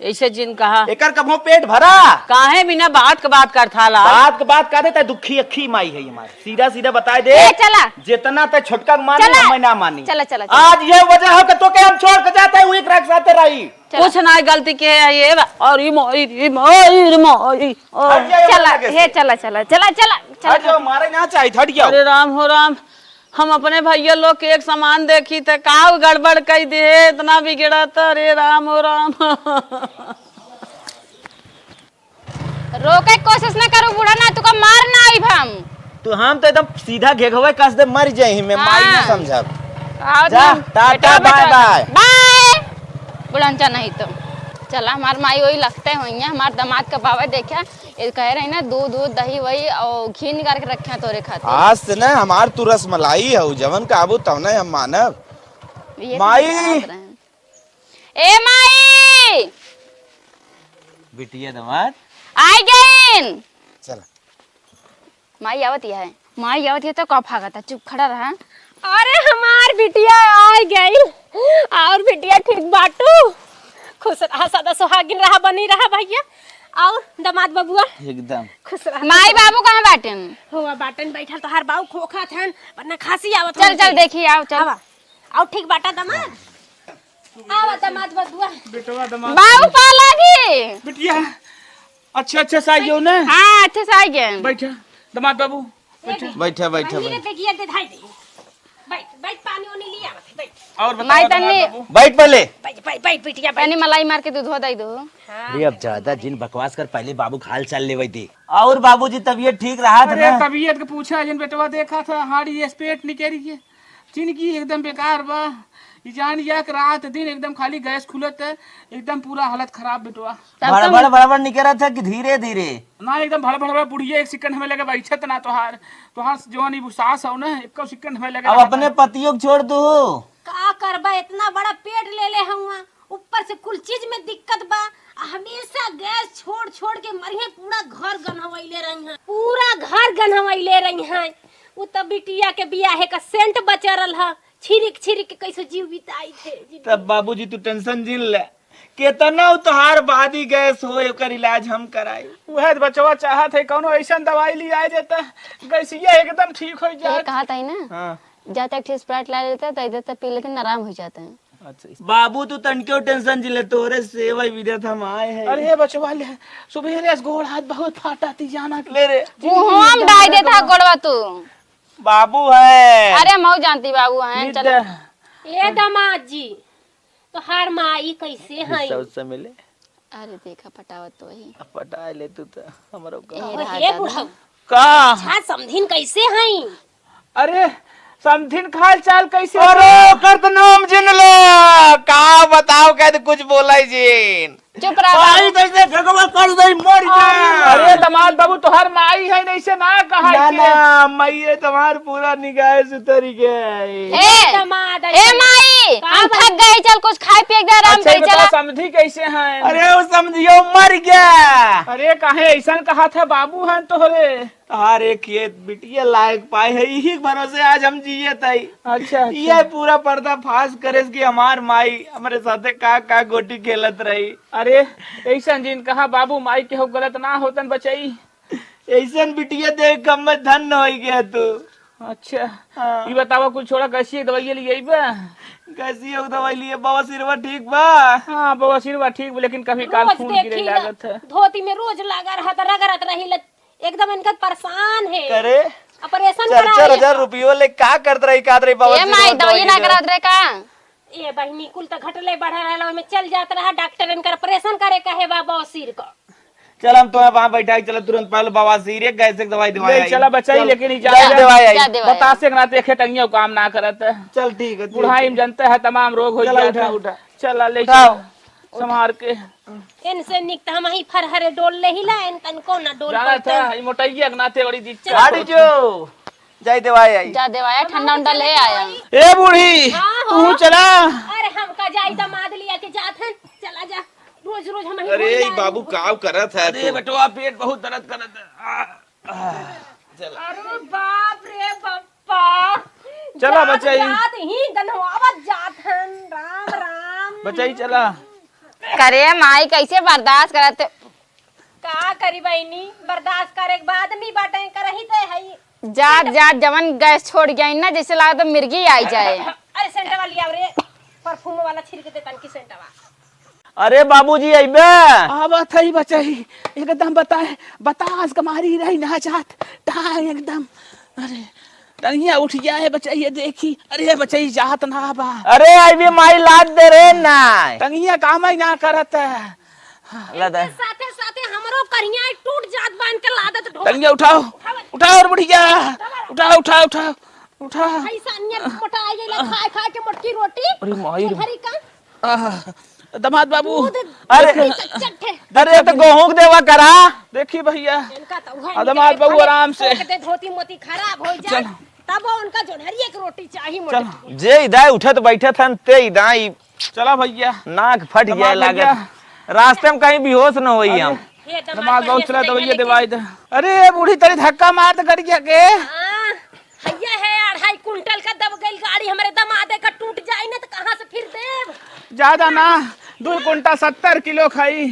ऐसे जिन कहा एकर कभो पेट भरा काहे बिना बात के बात कर था लाल बात के बात कहते ता दुखी अखी माई है हमारी सीधा सीधा बता दे ए, चला। जितना ते छोटका मानी चला। हम ना मानी चला, चला, चला। आज ये वजह हो कि तो के हम छोड़ के जाते हैं एक रख साथे रही कुछ ना गलती के है ये और ई मोई हट जाओ चला आगे से। हे चला चला चला चला हट जाओ मारे ना चाहिए हट जाओ अरे राम हो राम हम अपने भैया लोग के एक समान देखी थे का गड़बड़ कई दे इतना बिगड़ा था। अरे राम हो राम रोके की कोशिश ना करो बूढ़ा ना तुका मार ना आई हम तो हम तो एकदम सीधा घेघवे कस दे मर जाई में माई ना समझब आओ जा, तुम, टाटा, बैठो, बैठो। Bye, bye. बाय बुढ़ंचा नहीं तो चला हमार माई वही लगते हुई है हमार दामाद का बाबा देखा ये कह रही ना दूध दूध दही वही और घी निकाल के रखे तोरे खाते आज से ना हमार तू रसमलाई है जवन काबू तब ना हम मानब ये माई। समझ रहे हैं। ए माई बिटिया दमाद आई गईन चला माई आवत है माई आवत है तो कब भागा था चुप खड़ा रहा अरे हमार बिटिया आ गई और बिटिया ठीक बाटू खुश रहा सदा सुहागिन रहा बनी रहा भैया और दामाद बबुआ एकदम खुश रहा माई बाबू कहाँ बाटन हुआ बाटन बैठल तो हर बाऊ खोखा थन वरना खांसी आवत चल चल देखिए आओ चल आवा और ठीक बाटा दामाद आवा दामाद बबुआ बाबू पालागी बिटिया अच्छे अच्छे साइयो ने हाँ अच्छे से आ गए बैठा दमाद बाबू बैठा बैठा नीले बेगिया दे धाई दे बैठ बैठ पानी ओनी लिया आवत बैठ और माई बताओ तन्नी दमाद बाबू बैठ पहले बैठ बैठ बैठ बिटिया बैठ पहले मलाई मार के दूध दे दो अरे अब ज्यादा जिन बकवास कर पहले बाबू हाल चाल ले दे और बाबूजी तबीयत ठीक रहा था अरे ना तबीयत के पूछा जिन बेटवा देखा था हाड़ी स्पेट निकली है जिनकी एकदम बेकार बा जान एक रात दिन एकदम खाली गैस खुलत है, एकदम पूरा हालत खराब बेटवा। बड़बड़ बड़बड़ निकल था कि धीरे धीरे ना एकदम भड़ भड़ बुढ़िया एक सेकंड हमें लगे बैठत ना तोहार तोहार जवान ई सास हो ना एक सेकंड हमें लगे। अब अपने पतियों को छोड़ दो। का करबा, इतना बड़ा पेट ले ले हुआ, ऊपर से कुल चीज में दिक्कत बा। हमेशा गैस छोड़ छोड़ के मरिए, पूरा घर गनहवैले रही हैं, पूरा घर गनहवैले रही हैं। वो तब बिटिया के बियाहे का सेंट बचरल है, छिरिक छिरिक के कैसे जीव बिताई थे। तब बाबूजी तू टेंशन जिन ले, केतना तोहार बादी गैस हो एकर इलाज हम कराई। वह बचवा चाहत है कौनो ऐसा दवाई ली आए देता गैसिया एकदम ठीक हो जाए। कहा था ना हाँ जाते एक स्प्राइट ला लेता है तो इधर तक पी लेते हैं, आराम हो जाता है। बाबू तू तनके टेंशन जिले, तोरे सेवा विदत हम आए हैं। अरे बचवा ले सुबह गोड़ हाथ बहुत फाटा थी जाना ले रे हम डाल देता गोड़वा तू। बाबू है। अरे मऊ जानती बाबू हैं। चलो ए दामाद जी, तो हर माई कैसे हैं? सबसे मिले। अरे देखा पटावत तो वही पटा ले तू तो हमरो ए बुढ़ऊ का छा समधिन कैसे हैं? अरे समथिन खाल चाल कैसे? अरे कर नाम जिन ले का बताओ कह कुछ बोला जिन चुप रहा। कैसे भगवा कर दई मर जा। अरे दामाद बाबू तो हर माई है नहीं से ना कहा ना ना मैं तुम्हार पूरा निगाह से तरी गए। दामाद ए माई हम थक गए, चल कुछ खाए पिए के आराम अच्छा करी। चला समझी कैसे हैं? अरे वो समझियो मर गया। अरे काहे ऐसा कहा था बाबू हैं तोहरे? अरे खेत बिटिया लायक पाए है, यही भरोसे आज हम जिये तई। अच्छा ये पूरा पर्दा फाश करे कि हमार माई हमारे साथे का गोटी खेलत रही। अरे ऐसा जिन कहा बाबू माई के हो गलत ना होतन बचाई। ऐसा बिटिया देख कम में धन हो गया तू। अच्छा हाँ। ये बताओ कुछ छोड़ा कैसी दवाई लिए बा? कैसी हो दवाई लिए बाबा सिरवा ठीक बा? हाँ बवासीर बा ठीक, लेकिन कभी काल रोज खून गिरे देखी लागत है। धोती में रोज लगा रहा था, रगड़त रही, एकदम इनका परेशान है। करे ऑपरेशन 4,000 रुपये ले का करत रही का रही बाबा ए माई दवाई ना करात रहे का? ये बहिनी कुल तो घटले बढ़ रहा में चल जात रहा डॉक्टर, इनका ऑपरेशन करे कहे बाबा सिर का। चल हम तो वहाँ बैठा चल तुरंत पहले बाबा सिर गैस की दवाई दवाई ले चला बचाई, लेकिन दवाई आई। बता से ना देखे टंगियों काम ना करत है। चल ठीक है बुढ़ाई में जनता है तमाम रोग हो चला, जाता है। उठा। चला ले उठाओ। संभार के इनसे निकता हम ही फरहरे डोल ले ही ला, इन को ना डोल जाना पड़ते। था मोटाइया के नाते बड़ी दिक्कत। गाड़ी जो जाई दवाई आई। जा देवाया ठंडा उंडा ले आया। ए बूढ़ी हाँ, तू हाँ। चला। अरे हमका जाई दामाद लिया के जात हैं, चला जा रोज रोज हम ही अरे बोल ई जाए। बाबू काव करत है अरे तू बटवा पेट बहुत दर्द करत है। अरे बाप रे बप्पा, चला जात बचाई। जात ही गनवावत जात हैं। राम राम बचाई चला। करे माई कैसे बर्दाश्त करते? का करी बहनी, बर्दाश्त करे के बाद नहीं बाटे करही ते है। जात जात जवन गैस छोड़ गई ना, जैसे लगा तो मिर्गी आई जाए। अरे सेंटवा लिया रे, परफ्यूम वाला छिड़क दे तन की सेंटवा। अरे बाबूजी अइबे। आवत है बचाई एकदम बतास कमारी रही ना जात ता एकदम। अरे तनिया उठ गया है बचाइए देखी। अरे बचाई जात ना बा। अरे अइबे माई लाद दे रे ना। तनिया काम ही ना करत है। लादा साथे साथे हमरो करिया टूट जात बांध के लादत ढो। तनिया उठाओ उठाओ और बढ़िया उठाओ उठाओ उठाओ उठा। ऐसा नियर मोटा आ गइला, खा खा के मोटकी रोटी। अरे माई रे। हरी का दमाद बाबू अरे चट्टे अरे तो गेहूं के देवा करा। देखिए भैया इनका तो उहाँ दमाद बाबू आराम से। ठोक दे, धोती मोती खराब हो जाए तब उनका जोनहरी एक रोटी चाहिए मोटी। जे इधर उठत बैठत हन ते इदाई चला भैया नाक फट गया दमाद लागत। भैया। रास्ते में कहीं बेहोश न होई हम। हे दमाद बाबू चला बढ़िया से दवाई देखिए दवाई दे। अरे बूढ़ी तेरी धक्का मार तो गड़िया के। हाँ, भैया है 2.5 कुंटल का दब गई गाड़ी, हमारे दमादे का टूट जाए ना तो कहाँ से फिर देव। ज्यादा ना 2 कुंटा 70 किलो खाई।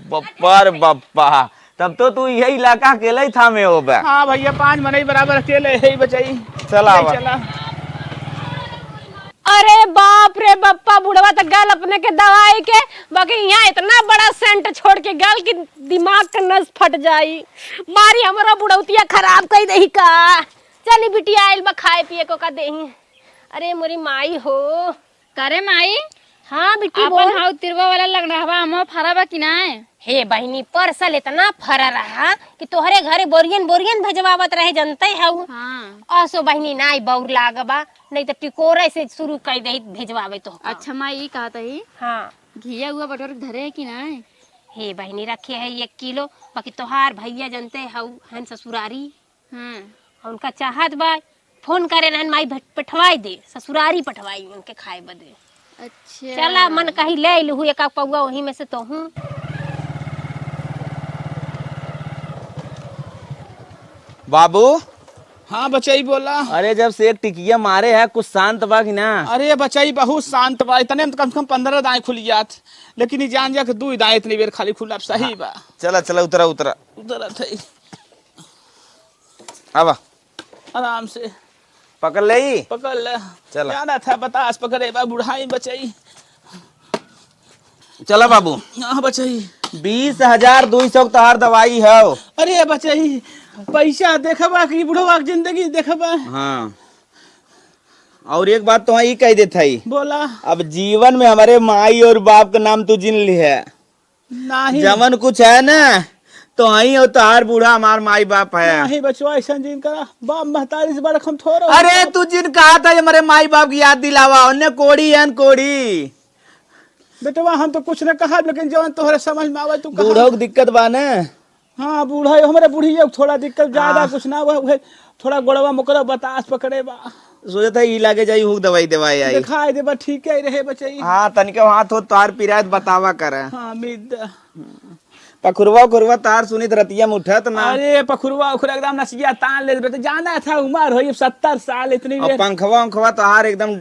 बप्पर बप्पा तब तो तू यही इलाका अकेले ही था में हो बे। हाँ भैया 5 मने बराबर अकेले है बचाई। चला ले चला। अरे बाप रे बप्पा, बुढ़वा तो गल अपने के दवाई के, बाकी यहाँ इतना बड़ा सेंट छोड़ के गल की दिमाग का नस फट जाई। मारी हमारा बुढ़ौतिया खराब कर दही का। चली बिटिया आइल बा खाए पिए को का देही। अरे मोरी माई हो। करे माई हाँ बिट्टी अपन बोल। हाउ तिरवा वाला लग रहा हवा हम फरा बा कि ना हे बहनी परसल इतना फरा रहा कि तोहरे घरे बोरियन बोरियन भेजवावत रहे जनते है। हाँ असो बहनी नाई बौर लागबा नहीं तो टिकोरे से शुरू कर दे भेजवावे तो। अच्छा माँ ये कहा था हाँ घिया हुआ बटोर धरे है कि ना हे बहनी रखे है 1 किलो। बाकी तोहार भैया जनते हन ससुरारी। हाँ उनका चाहत बा फोन करे ना माई पठवाई दे ससुरारी पठवाई उनके खाए बदे। अच्छा चला मन कहीं ले लू एक पौवा वहीं में से तो हूँ। बाबू हाँ बचाई बोला। अरे जब से एक टिकिया मारे है कुछ शांत बा कि ना? अरे बचाई बहुत शांत बा, इतने में तो कम से कम 15 दाएं खुल जात, लेकिन ये जान जा के 2 दाएं इतनी बेर खाली खुला सही बा। चला चला उतरा उतरा उधर थे अब आराम से पकड़ ले। पकड़ ले। चला। जाना था बतास पकड़े बा बुढ़ाई बचाई। चला बाबू। हाँ बचाई 20,200 तहार दवाई है। अरे बचाई पैसा देखबा कि बुढ़वा की जिंदगी देखबा। हाँ और एक बात तो ही कह देता ही, बोला अब जीवन में हमारे माई और बाप का नाम तू जिन ली है। नहीं जमन कुछ है ना तो ही और तार बूढ़ा हमार माई बाप है। नहीं बचवा ऐसा जिन करा बाप महतारी से बड़ा हम थोड़ा। अरे तू जिन कहा था हमारे माई बाप की याद दिलावा उन्हें कोड़ी है कोड़ी। बेटवा हम तो कुछ न कहा, लेकिन जवन तोहरे समझ में आवे तू कहा। बूढ़ों की दिक्कत बा ना। हाँ बूढ़ा हमारे बूढ़ी थोड़ा दिक्कत ज्यादा कुछ ना हुआ, थोड़ा गोड़वा मुकरा बतास पकड़े बा। सोचा था ई लागे जाई हुक दवाई दवाई आई। दिखाई दे बा ठीक है रहे बचाई। हाँ तनिके हाथ हो तार पिरात बतावा करे। हाँ मिद पखुरवा खुरवा तार सुनित रतिया में उठत ना। अरे पखुरवा उखुरा एकदम नसिया तान ले तो जाना था उम्र हो 70 साल इतनी और बेर। पंखवा उंखवा तार एकदम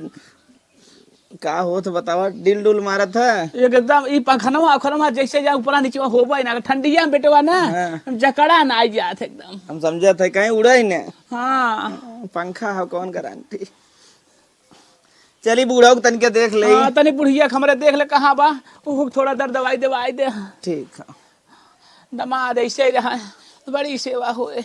का हो तो बतावा डिल डुल मारत है एकदम ई पंखनवा उखनवा जैसे जा ऊपर नीचे होबा ना ठंडिया में बेटवा ना जकड़ा ना आई जात एकदम। हम समझा था कहीं उड़ा ही ने। हाँ पंखा है कौन गारंटी। चली बूढ़ा को तनिके देख ले। हाँ तनी बुढ़िया हमरे देख ले कहाँ बा वो थोड़ा दर दवाई दवाई दे। ठीक है दमाद ऐसे ही रहा बड़ी सेवा होए।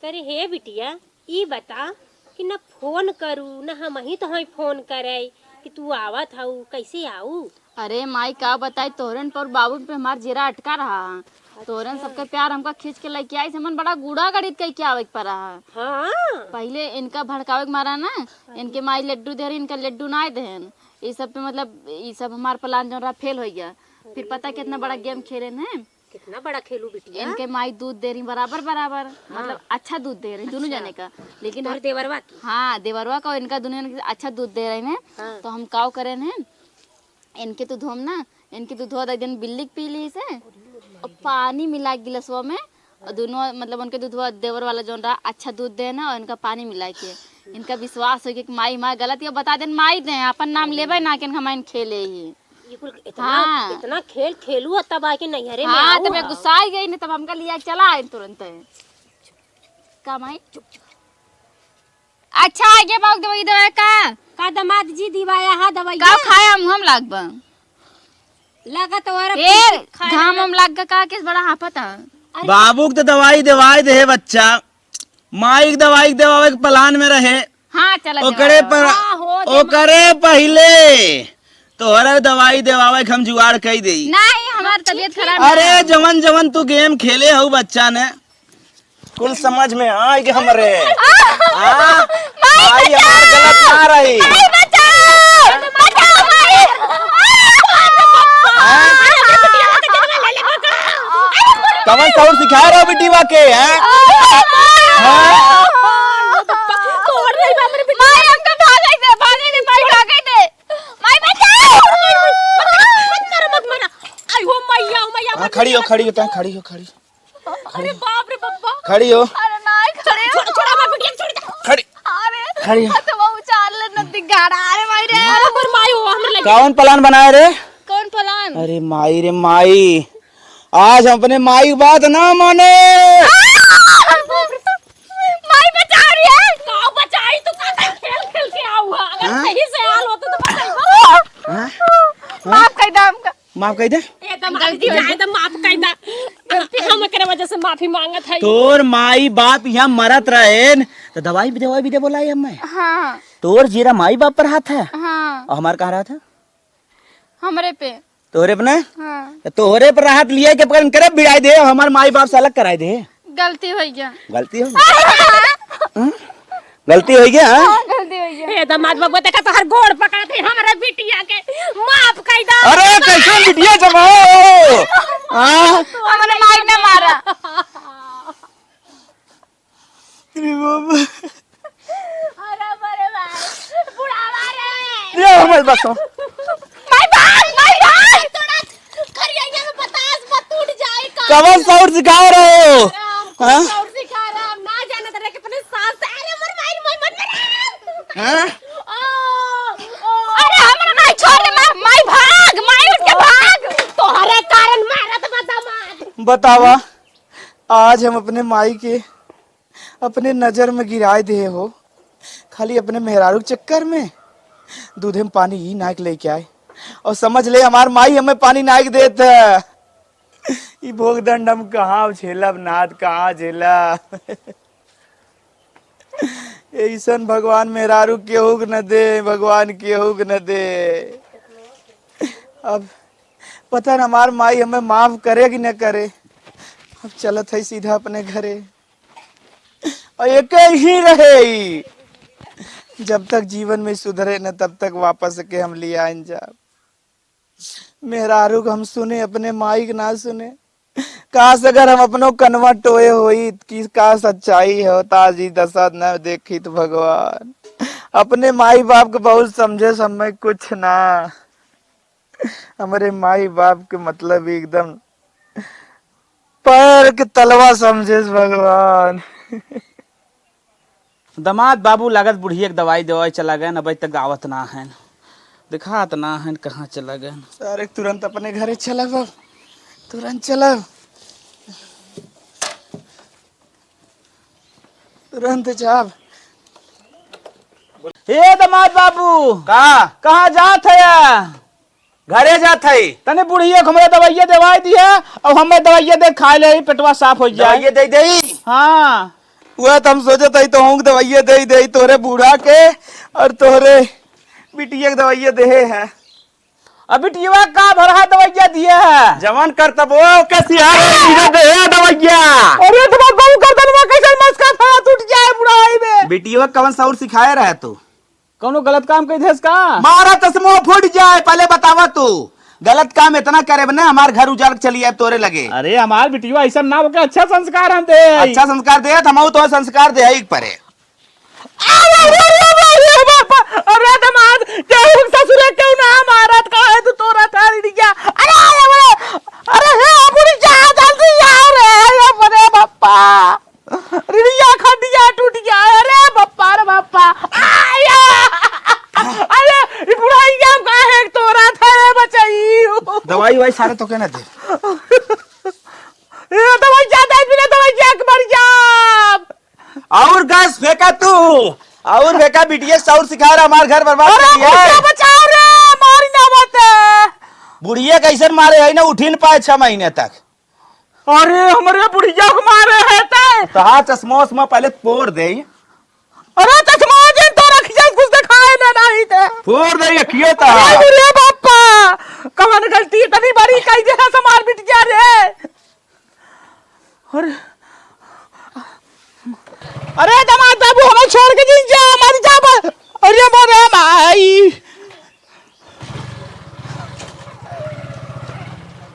करे हे बिटिया ई बता कि न फोन करू न हम ही तो हमें फोन करे कि तू आवत हऊ कैसे आऊ। अरे माई का बताई तोरन पर बाबू पे हमार जीरा अटका रहा। तोरन सबका प्यार हमका खींच के लेके आई मन बड़ा गुड़ा गणित कह के आवे पर रहा। हाँ पहले इनका भड़कावे के मारा ना इनके माई लड्डू दे रही इनका लड्डू ना देहन ये सब पे मतलब ये सब हमार प्लान जो रहा फेल हो गया। फिर पता कितना बड़ा गेम खेले हैं कितना बड़ा खेलू बिटिया। इनके माई दूध दे रही बराबर बराबर मतलब अच्छा दूध दे रही दोनों जने का। लेकिन तोहर देवरवा की हाँ देवरवा का और इनका दोनों जने का अच्छा दूध दे रहे हैं। तो हम काव करे हैं इनके दूध हम ना इनके दूध एक दिन बिल्ली पी ली से और पानी मिला गिलसवा में और दोनों मतलब उनके दूध देवर वाला जो रहा अच्छा दूध देना और इनका पानी मिला के इनका विश्वास हो कि माई माँ गलत ये बता दें माई दें अपन नाम लेवे ना कि हमारे खेले ही। इतना इतना खेल खेलू तब आके नैहरे में हाँ आऊ। तब मैं गुस्सा आ गई नहीं तब हमका लिया चला आए तुरंत का माई अच्छा आगे बाग दवाई दवाई का दमाद जी दिवाया हा दवाई का खाया हम लाग बा लगा तोहरा ए घाम हम लाग का किस बड़ा हाफत है। बाबू के तो दवाई दवाई दे बच्चा माई के दवाई दवावे के प्लान में रहे। हाँ चला ओकरे पर ओकरे पहले तोहरा दवाई देवावे के हम जुगाड़ कई दे। नहीं हमारी तबीयत खराब अरे जवन जवन तू गेम खेले हो बच्चा ने कुल समझ में आ गए हमरे। माई हमार गलत ना रही। कवन सौर सिखा रहे हो बेटीवा के हैं? खड़ी हो खड़ी हो तुम खड़ी हो खड़ी अरे बाप रे बब्बा खड़ी हो अरे नहीं खड़े हो छोड़ा मैं बिटिया छोड़ खड़ी अरे खड़ी हो। तो वो उचार ले नदी गाड़ा अरे माई रे अरे मोर माई हो हमरे लगे कौन प्लान बनाए रे? कौन प्लान अरे माई रे माई आज हम अपने माई की बात ना माने। माई बचा रही है का बचाई तू का खेल खेल के आऊ हा अगर सही से हाल होता तो बताई माफ कर दे हमका माफ कह दे। एकदम गलती हो जाए तो माफ कर दा हम करे वजह से माफी मांगत है। तोर माई बाप यहाँ मरत रहे तो दवाई भी दे बोलाई हमें। हाँ तोर जीरा माई बाप पर हाथ है हाँ और हमार कहाँ रहा था? हमरे पे। तोहरे पे ना? हाँ तोहरे पर राहत लिया के पकड़ करे भिड़ाई दे, हमारे माई बाप से अलग कराई दे। गलती हो गया। गलती हो गलती हो गया। गलती हो गया। ए दामाद बाबू देखा तो हर गोड़ पकड़ते हमरा बिटिया के माफ कर दो। अरे कैसे बिटिया जमाओ? हमने माइक ने मारा। अरे बड़े भाई बुढ़ावा रे। ये हमारे बस माय भाई थोड़ा करिया में बतास मत टूट जाए का। कवन सौर सिखा रहे हो? हां और सिखा रहा हम ना जाने तेरे कितने सांस अरे मर माई मत मत। हां अरे हमरा नहीं छोड़ दे माई भाग माई उठ के भाग तोहरे कारण मारत बदमाश। बतावा आज हम अपने माई के अपने नजर में गिराए दे हो, खाली अपने मेहरारू के चक्कर में दूधे में पानी ही नाक लेके आए और समझ ले हमार माई हमें पानी नाक देता। ये भोग दंड हम कहाँ झेलब नाथ, कहाँ झेला। ऐसन भगवान मेहरारू केहू के न दे, भगवान केहू के न दे। अब पता न हमार माई हमें माफ करे कि न करे। अब चलत है सीधा अपने घरे और एक ही रहे, जब तक जीवन में सुधरे न तब तक वापस के हम ले आए जा। मेहरारू को हम सुने अपने माई के ना सुने। काश अगर हम अपनों कनवा टोए होई कि का सच्चाई है ताजी दशा न देखी तो भगवान अपने माई बाप के बहुत समझे समय कुछ ना। हमारे माई बाप के मतलब एकदम पैर के तलवा समझे भगवान। दमाद बाबू लागत बुढ़िया के दवाई दवाई चला गए, अभी तक आवत ना है, दिखात ना है, कहाँ चला गए। सारे तुरंत अपने घरे चलब, अब तुरंत चलब, तुरंत जाब। ए दमाद बाबू कहाँ जात है? घरे जात है। तने बुढ़िया को हमें दवाइया दवाई दिया और हमें दवाइया दे खा ले, पेटवा साफ हो जाए। दवाइया दे दे। हाँ वह तो हम सोचत है तो हूँ दवाइया दे दे तोरे बूढ़ा के और तोरे बिटिया के दवाइया दे है। अभी टीवा का भरा दवाइया दिया है। जवान कर तब वो कैसी है दे दवाइया। अरे तुम्हारा बहु कर दनवा कैसे मस्का था टूट जाए बुढ़ाई में। बिटिया कवन सौर सिखाया रहा तू? कौनो गलत काम कही थे इसका? मारा तस्मो फूट जाए, पहले बतावा तू गलत काम इतना करे ना हमार घर उजाड़ चली आए तोरे लगे। अरे हमार बिटिया ऐसा ना हो के अच्छा संस्कार हम दे। अच्छा संस्कार दे हम तो संस्कार दे एक परे। अरे दमाद केहू ससुरे क्यों ना मारत का है तू तोरा थारी गया। अरे हे बुढ़ी जा जल्दी आ रे बड़े बाप्पा रिया खंडिया टूट गया। अरे बाप्पा रे बाप्पा आया। अरे ये बुढ़ाई क्या का है तोरा थारे बचाई। दवाई वाई सारे तो कहना दे। ये दवाई ज्यादा बिना दवाई क्या मर जा। और गैस फेंका तू और फेंका बिटिया सौर सिखा रहा हमार घर बर्बाद कर दिया है। बचाओ रे मारी ना मत। बुढ़िया कैसे मारे है ना उठी न पाए 6 महीने तक। अरे हमारे बुढ़िया को मारे है तो हाँ चश्मा उस्मा पहले फोड़ दे। अरे चश्मा जिन तो रख जा कुछ दिखाए ना नहीं थे फोड़ दे कियो ता। अरे बापा कवन गलती तनी बड़ी कई जगह से मार बिट गया रे। अरे अरे दमाद बाबू हमें छोड़ के